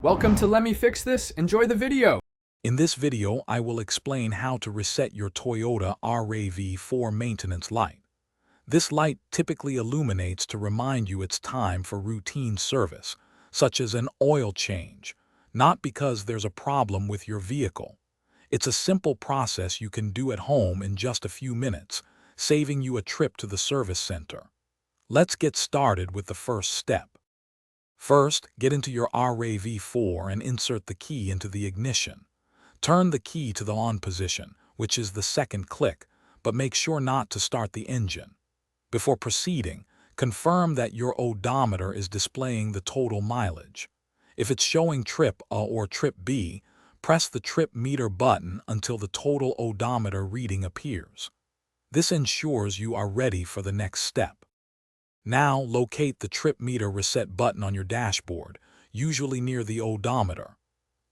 Welcome to Let Me Fix This. Enjoy the video. In this video, I will explain how to reset your Toyota RAV4 maintenance light. This light typically illuminates to remind you it's time for routine service, such as an oil change, not because there's a problem with your vehicle. It's a simple process you can do at home in just a few minutes, saving you a trip to the service center. Let's get started with the first step. First, get into your RAV4 and insert the key into the ignition. Turn the key to the on position, which is the second click, but make sure not to start the engine. Before proceeding, confirm that your odometer is displaying the total mileage. If it's showing trip A or trip B, press the trip meter button until the total odometer reading appears. This ensures you are ready for the next step. Now, locate the trip meter reset button on your dashboard, usually near the odometer.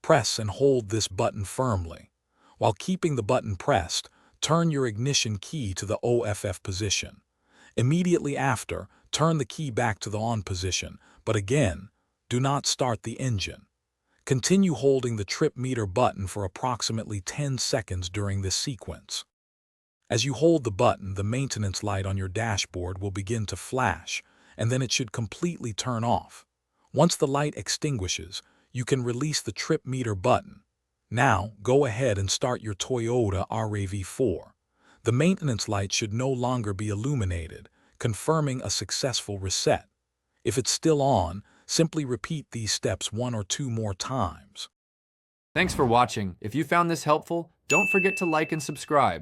Press and hold this button firmly. While keeping the button pressed, turn your ignition key to the OFF position. Immediately after, turn the key back to the on position, but again, do not start the engine. Continue holding the trip meter button for approximately 10 seconds during this sequence. As you hold the button, the maintenance light on your dashboard will begin to flash, and then it should completely turn off. Once the light extinguishes, you can release the trip meter button. Now, go ahead and start your Toyota RAV4. The maintenance light should no longer be illuminated, confirming a successful reset. If it's still on, simply repeat these steps 1 or 2 more times. Thanks for watching. If you found this helpful, don't forget to like and subscribe.